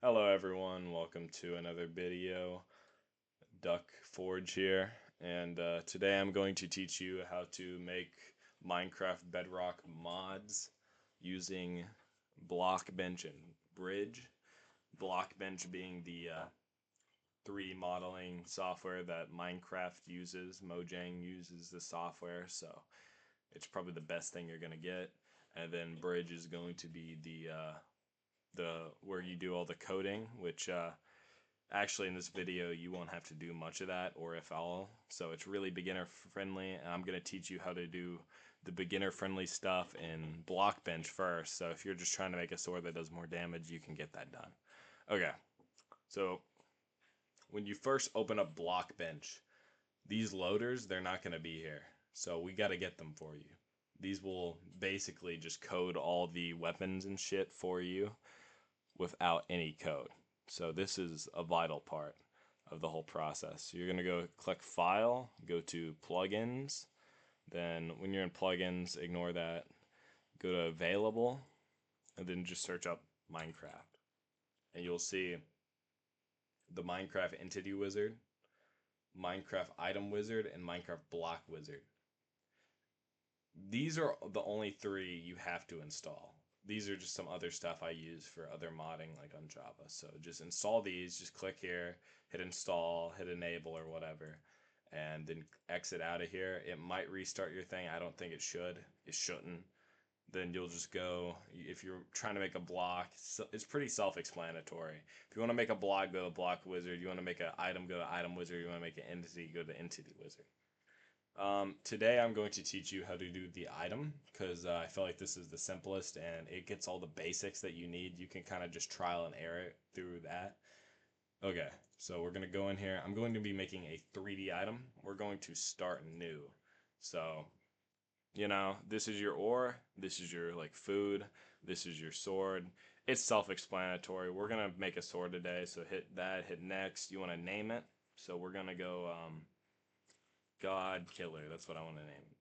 Hello everyone, welcome to another video. Duck Forge here, and today I'm going to teach you how to make Minecraft Bedrock mods using blockbench and bridge. Blockbench being the 3D modeling software that Minecraft uses. Mojang uses the software, so it's probably the best thing you're gonna get. And then bridge is going to be the where you do all the coding, which actually in this video you won't have to do much of that, or if all. So it's really beginner friendly, and I'm going to teach you how to do the beginner friendly stuff in blockbench first. So if you're just trying to make a sword that does more damage, you can get that done. Okay, so when you first open up blockbench, these loaders, they're not going to be here, so we got to get them for you. These will basically just code all the weapons and shit for you without any code. So this is a vital part of the whole process. So you're going to go click File, go to Plugins. Then when you're in Plugins, ignore that. Go to Available, and then just search up Minecraft. And you'll see the Minecraft Entity Wizard, Minecraft Item Wizard, and Minecraft Block Wizard. These are the only three you have to install. These are just some other stuff I use for other modding like on Java. So just install these, just click here, hit install, hit enable or whatever, and then exit out of here. It might restart your thing. I don't think it should. It shouldn't. Then you'll just go, if you're trying to make a block, it's pretty self-explanatory. If you want to make a block, go to Block Wizard. You want to make an item, go to Item Wizard. You want to make an entity, go to Entity Wizard. Today I'm going to teach you how to do the item because I feel like this is the simplest and it gets all the basics that you need. You can kind of just trial and error it through that. Okay, so we're going to go in here. I'm going to be making a 3D item. We're going to start new. So, this is your ore, this is your like food, this is your sword. It's self-explanatory. We're going to make a sword today, so hit that, hit next. You want to name it. So we're going to go God Killer. That's what I want to name it.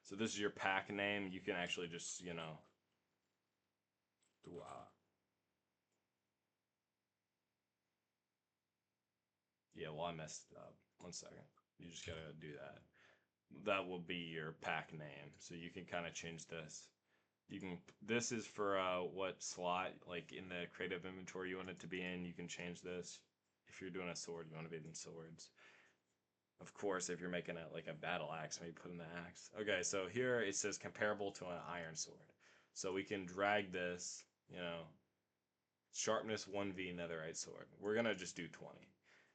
So this is your pack name. You can actually just, yeah, well, I messed it up. 1 second. You just gotta do that. That will be your pack name. So you can kind of change this. This is for what slot, like in the creative inventory you want it to be in. You can change this. If you're doing a sword, you want to be in swords. Of course, if you're making it like a battle axe, maybe put in the axe. Okay, so here it says comparable to an iron sword. So we can drag this, sharpness 1v netherite sword. We're going to just do 20.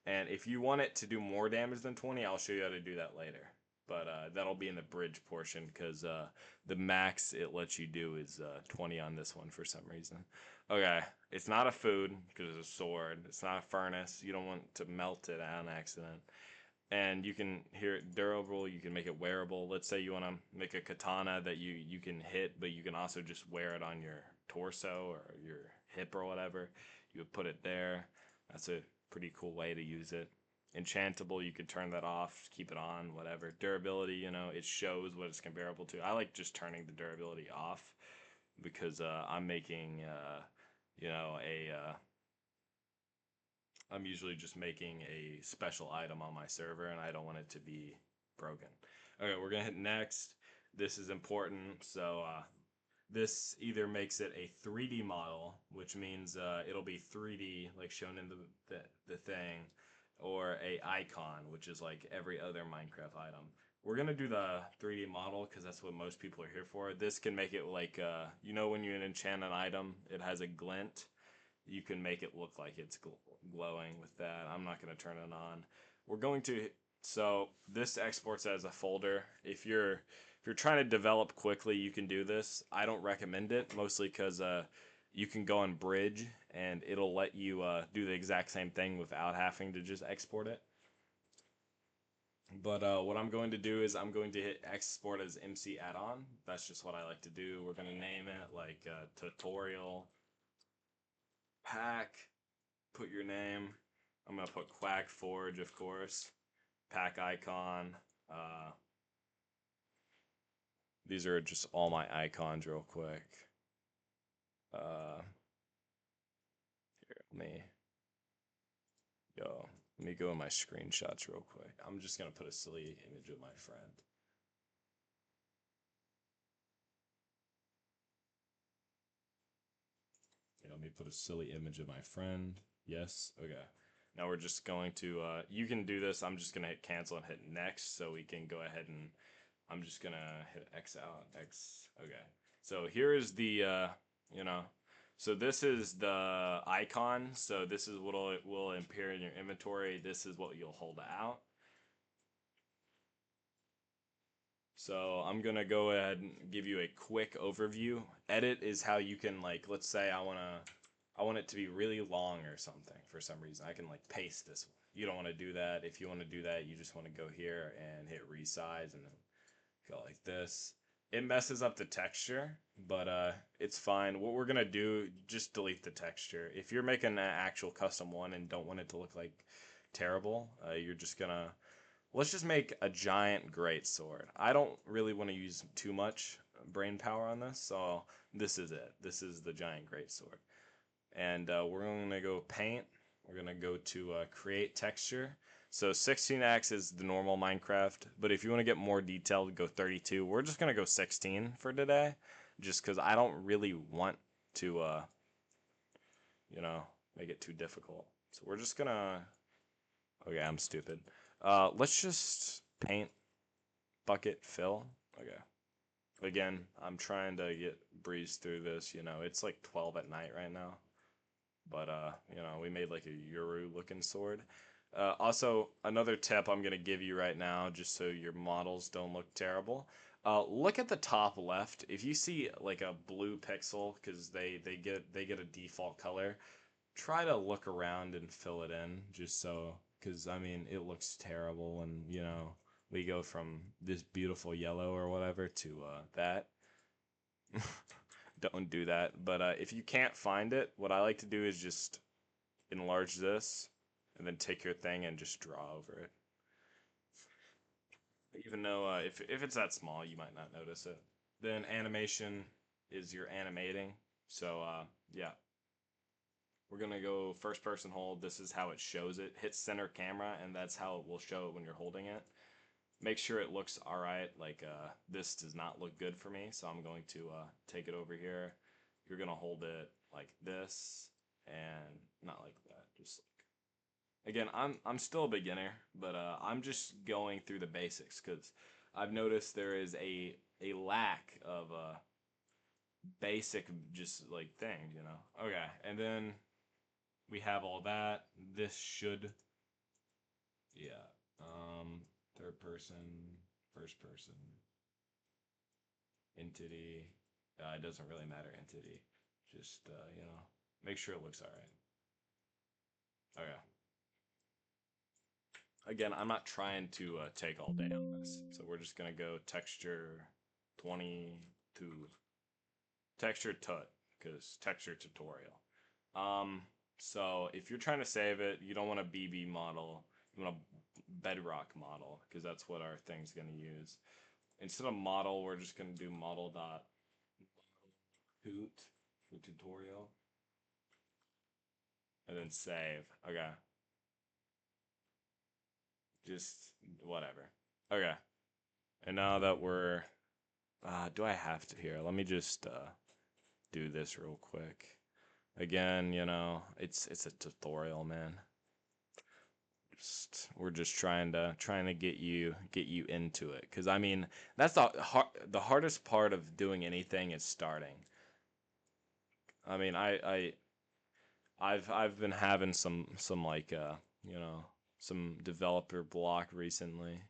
And if you want it to do more damage than 20, I'll show you how to do that later. But that'll be in the bridge portion because the max it lets you do is 20 on this one for some reason. Okay, it's not a food because it's a sword. It's not a furnace. You don't want to melt it on accident. And you can hear it durable, you can make it wearable. Let's say you want to make a katana that you can hit, but you can also just wear it on your torso or your hip or whatever. You would put it there. That's a pretty cool way to use it. Enchantable, you could turn that off, keep it on, whatever. Durability, it shows what it's comparable to. I like just turning the durability off because I'm making, I'm usually just making a special item on my server and I don't want it to be broken. Okay, we're gonna hit next. This is important. So this either makes it a 3D model, which means it'll be 3D like shown in the thing, or a icon, which is like every other Minecraft item. We're gonna do the 3D model because that's what most people are here for. This can make it like when you enchant an item, it has a glint. You can make it look like it's glowing with that. I'm not going to turn it on. We're going to, so this exports as a folder. If you're trying to develop quickly, you can do this. I don't recommend it, mostly because you can go on Bridge and it'll let you do the exact same thing without having to just export it. But what I'm going to do is I'm going to hit export as MC add-on. That's just what I like to do. We're going to name it like tutorial pack, put your name. I'm gonna put Quack Forge, of course. Pack icon. These are just all my icons real quick. Here. Let me let me go in my screenshots real quick. I'm just gonna put a silly image of my friend. Let me put a silly image of my friend. Yes. Okay. Now we're just going to. You can do this. I'm just gonna hit cancel and hit next, so we can go ahead and. I'm just gonna hit X out. X. Okay. So here is the. You know. So this is the icon. So this is what will appear in your inventory. This is what you'll hold out. So I'm gonna go ahead and give you a quick overview. Edit is how you can like, let's say I want it to be really long or something for some reason. I can like paste this one. You don't want to do that. If you want to do that, you just want to go here and hit resize and then go like this. It messes up the texture, but it's fine. What we're gonna do, just delete the texture. If you're making an actual custom one and don't want it to look like terrible, you're just gonna let's just make a giant great sword. I don't really want to use too much brain power on this, so this is it. This is the giant great sword. And we're going to go paint. We're going to go to create texture. So 16x is the normal Minecraft, but if you want to get more detailed, go 32. We're just going to go 16 for today, just because I don't really want to, make it too difficult. So we're just going to, okay, I'm stupid. Let's just paint bucket fill. Okay. Again, I'm trying to breeze through this, it's like 12 at night right now. But we made like a Yuru looking sword. Also, another tip I'm gonna give you right now, just so your models don't look terrible. Look at the top left. If you see like a blue pixel, because they get a default color, try to look around and fill it in, just so, because I mean it looks terrible, and we go from this beautiful yellow or whatever to that. Don't do that. But if you can't find it, what I like to do is just enlarge this and then take your thing and just draw over it. Even though if it's that small, you might not notice it. Then animation is your animating. So yeah, we're gonna go first person hold. This is how it shows it. Hit center camera, and that's how it will show it when you're holding it. Make sure it looks alright. Like this does not look good for me, so I'm going to take it over here. You're gonna hold it like this, and not like that. Just like, again, I'm still a beginner, but I'm just going through the basics because I've noticed there is a lack of basic just like things. Okay, and then we have all that. This should, yeah, third person, first person, entity. It doesn't really matter entity. Just make sure it looks all right. Okay. Again, I'm not trying to take all day on this, so we're just gonna go texture 22, texture tut, because texture tutorial. So if you're trying to save it, you don't want a BB model, you want a bedrock model, because that's what our thing's gonna use. Instead of model, we're just gonna do model dot hoot for tutorial, and then save. Okay. Just whatever. Okay. And now that we're do I have to here? Let me just do this real quick. Again, it's a tutorial, man. We're just trying to get you into it, cuz I mean, that's the hardest part of doing anything is starting. I mean, I've been having some like some developer block recently.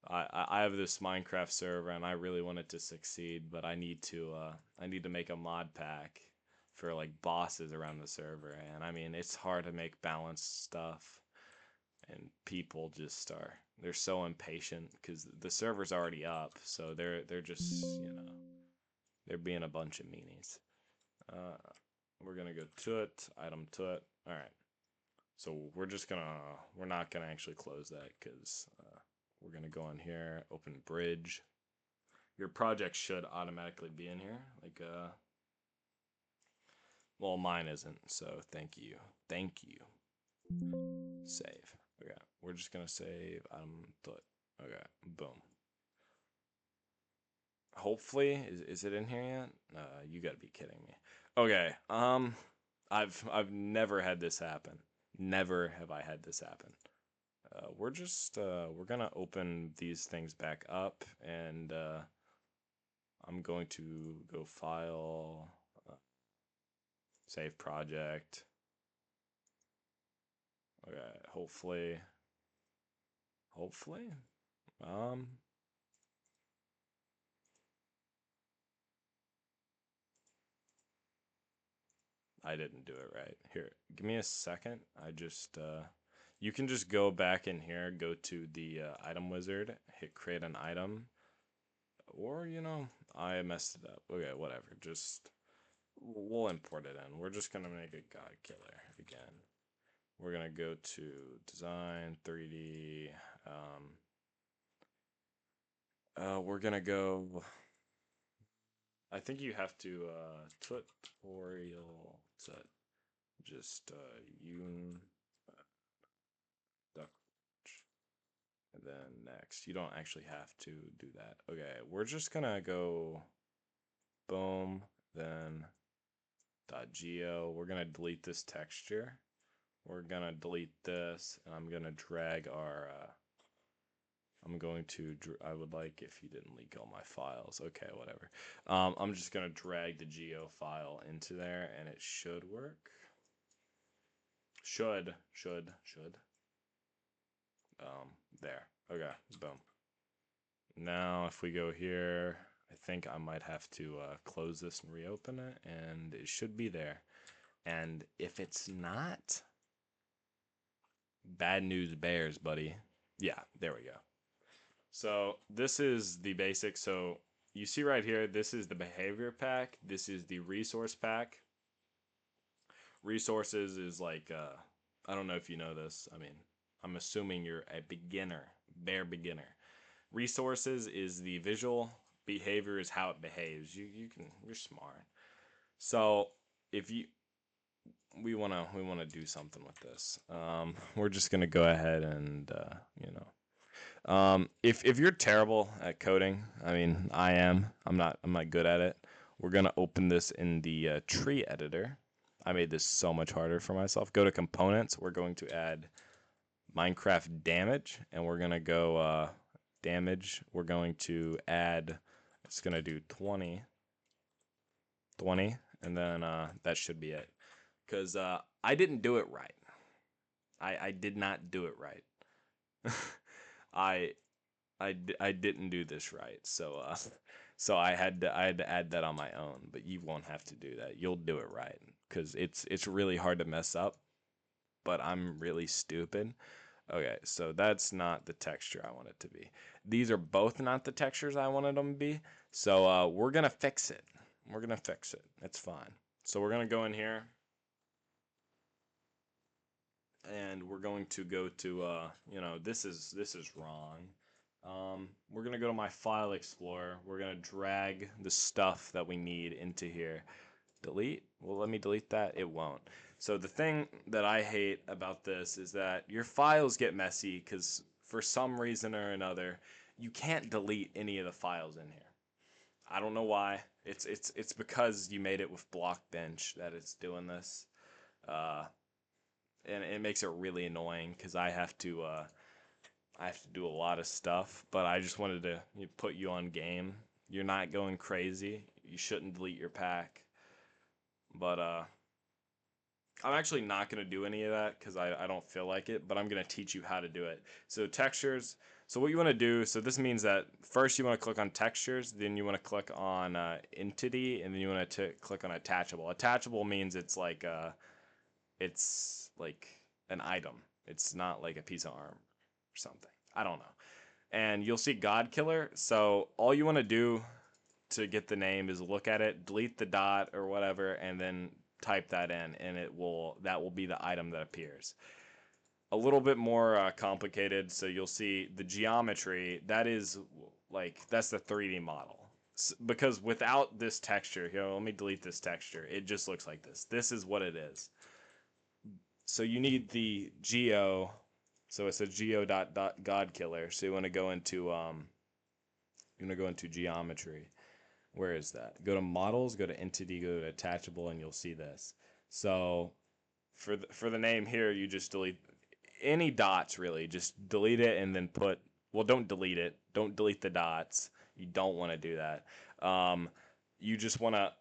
I have this Minecraft server and I really want it to succeed, but I need to make a mod pack for like bosses around the server, and I mean it's hard to make balanced stuff, and people just they're so impatient because the server's already up, so they're just they're being a bunch of meanies. Uh, we're gonna go to it, item to it. All right, so we're not gonna actually close that because we're gonna go in here, open bridge. Your project should automatically be in here. Like Well, mine isn't, so thank you. Thank you. Save. Okay, we're just gonna save. Okay, boom. Hopefully, is it in here yet? You gotta be kidding me. Okay, I've never had this happen. Never have I had this happen. We're gonna open these things back up, and I'm going to go file, save project. Okay, hopefully, um, I didn't do it right. Here, give me a second. You can just go back in here, go to the item wizard, hit create an item, or I messed it up. Okay, whatever. Just we'll import it in. We're just gonna make a god killer again. We're gonna go to design 3D. We're gonna go. I think you have to tutorial set just un duck and then next. You don't actually have to do that. Okay, we're just gonna go boom, then .geo. We're gonna delete this texture. We're gonna delete this, and I'm gonna drag our. I would like if you didn't leak all my files. Okay, whatever. I'm just gonna drag the geo file into there, and it should work. Should. There. Okay, boom. Now, if we go here, I think I might have to close this and reopen it, and it should be there. And if it's not, bad news bears, buddy. Yeah, there we go. So this is the basic. So you see right here, this is the behavior pack. This is the resource pack. Resources is like, I don't know if you know this. I mean, I'm assuming you're a beginner, bare beginner. Resources is the visual. Behavior is how it behaves. You're smart. So if you we wanna do something with this. We're just gonna go ahead and if you're terrible at coding, I mean I am. I'm not good at it. We're gonna open this in the tree editor. I made this so much harder for myself. Go to components. We're going to add Minecraft damage, and we're gonna go damage. We're going to add. It's gonna do 20, and then that should be it. Because I didn't do it right. I did not do it right. I I didn't do this right. So I had to add that on my own, but you won't have to do that. You'll do it right cuz it's really hard to mess up, but I'm really stupid. Okay, so that's not the texture I want it to be. These are both not the textures I wanted them to be. So we're going to fix it. We're going to fix it. It's fine. So we're going to go in here and we're going to go to this is wrong. We're gonna go to my file explorer. We're gonna drag the stuff that we need into here. Delete. Well, let me delete that. It won't. So the thing that I hate about this is that your files get messy because for some reason or another you can't delete any of the files in here. I don't know why. It's because you made it with blockbench that it's doing this. Uh, and it makes it really annoying because I have to do a lot of stuff, but I just wanted to put you on game. You're not going crazy. You shouldn't delete your pack. But I'm actually not going to do any of that because I don't feel like it, but I'm going to teach you how to do it. So textures. So what you want to do, so this means that first you want to click on textures, then you want to click on entity, and then you want to click on attachable. Attachable means it's like an item. It's not like a piece of arm or something. I don't know. And you'll see God Killer. So all you want to do to get the name is look at it, delete the dot or whatever, and then type that in, and that will be the item that appears. A little bit more complicated. So you'll see the geometry. That's the 3D model. because without this texture, here, let me delete this texture. It just looks like this. This is what it is. So you need the geo. So it's a geo dot god killer. So you want to go into geometry. Where is that? Go to models, go to entity, go to attachable, and you'll see this. So for the name here, you just delete any dots really. Just delete it and then put. Well, don't delete it. Don't delete the dots. You don't want to do that. You just want to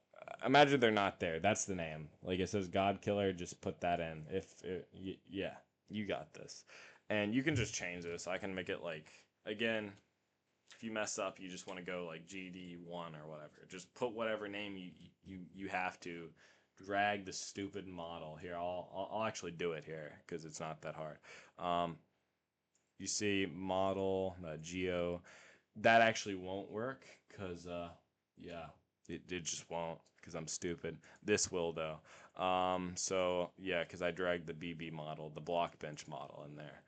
imagine they're not there. That's the name. Like it says God Killer. Just put that in. Yeah, you got this. And you can just change this. I can make it like again. If you mess up, you just want to go like GD1 or whatever. Just put whatever name you have to. Drag the stupid model here. I'll actually do it here because it's not that hard. You see model geo. That actually won't work because yeah, it just won't because I'm stupid. This will though. So yeah, because I dragged the BB model, the blockbench model in there.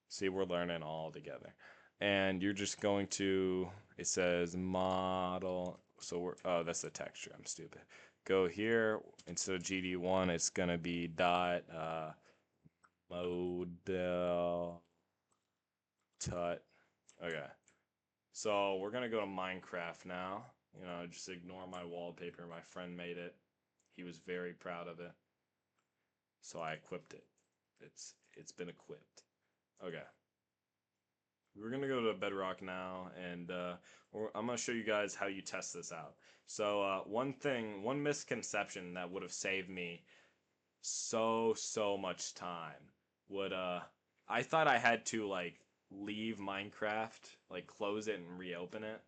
See, we're learning all together. And you're just going to, it says model, so we're, oh, that's the texture, I'm stupid. Go here, instead of GD1, it's going to be dot model tut. Okay, so we're going to go to Minecraft now. You know, just ignore my wallpaper. My friend made it. He was very proud of it. So I equipped it. It's been equipped. Okay. We're gonna go to bedrock now, and I'm gonna show you guys how you test this out. So one misconception that would have saved me so much time would I thought I had to like leave Minecraft, like close it and reopen it.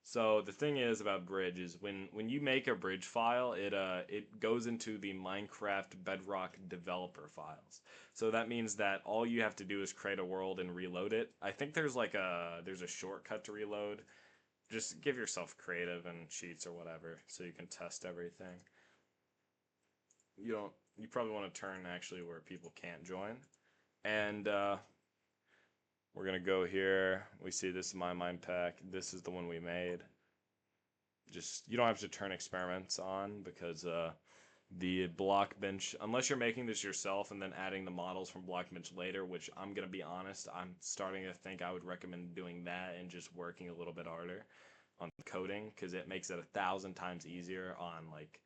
So the thing is about bridge is when you make a bridge file, it goes into the Minecraft Bedrock developer files. So that means that all you have to do is create a world and reload it. I think there's a shortcut to reload. Just give yourself creative and cheats or whatever so you can test everything. You probably want to turn actually where people can't join. And we're gonna go here. We see this is my mind pack. This is the one we made. Just you don't have to turn experiments on because the blockbench, unless you're making this yourself and then adding the models from blockbench later, which I'm gonna be honest, I'm starting to think I would recommend doing that and just working a little bit harder on coding because it makes it 1,000 times easier on like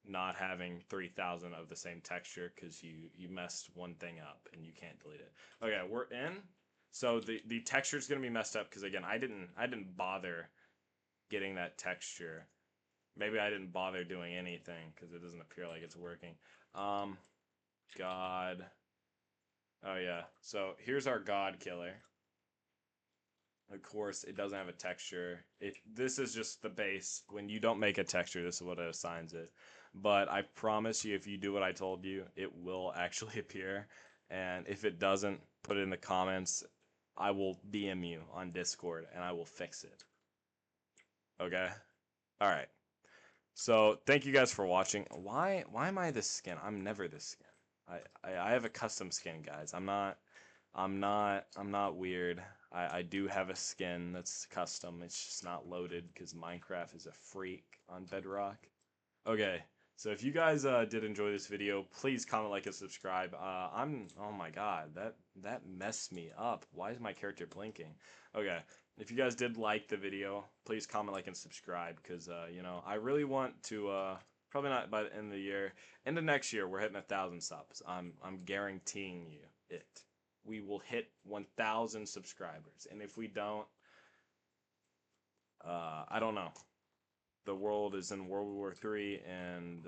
not having 3,000 of the same texture because you messed one thing up and you can't delete it. Okay, we're in. So the texture is gonna be messed up because again I didn't bother getting that texture. Maybe I didn't bother doing anything because it doesn't appear like it's working. God. Oh yeah. So here's our God killer. Of course, it doesn't have a texture. This is just the base. When you don't make a texture, this is what it assigns it. But I promise you, if you do what I told you, it will actually appear. And if it doesn't, put it in the comments. I will DM you on Discord and I will fix it. Okay? Alright. So thank you guys for watching. Why am I this skin? I'm never this skin. I have a custom skin, guys. I'm not weird. I do have a skin that's custom. It's just not loaded because Minecraft is a freak on Bedrock. Okay, so if you guys did enjoy this video, please comment, like, and subscribe. Oh my god, that messed me up. Why is my character blinking? Okay, if you guys did like the video, please comment, like, and subscribe because you know I really want to probably not by the end of the year, end of next year we're hitting 1,000 subs. I'm guaranteeing you it. We will hit 1,000 subscribers, and if we don't, I don't know. The world is in World War III, and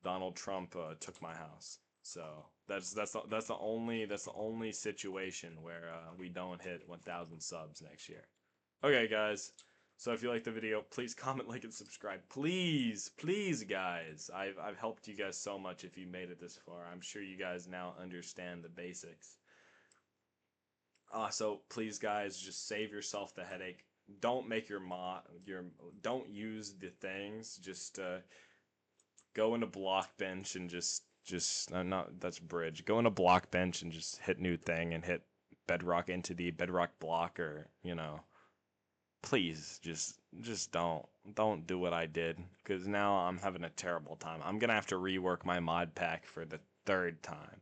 Donald Trump took my house. So that's the only situation where we don't hit 1,000 subs next year. Okay, guys. So if you like the video, please comment, like, and subscribe. Please, please, guys. I've helped you guys so much if you made it this far. I'm sure you guys now understand the basics. So please, guys, just save yourself the headache. Don't make don't use the things. Just go into blockbench and just not that's bridge. Go into blockbench and just hit new thing and hit bedrock into the bedrock block or please just don't do what I did, because now I'm having a terrible time. I'm gonna have to rework my mod pack for the third time.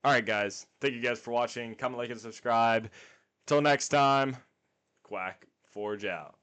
Alright guys, thank you guys for watching. Comment, like, and subscribe. Till next time, Quack Forge out.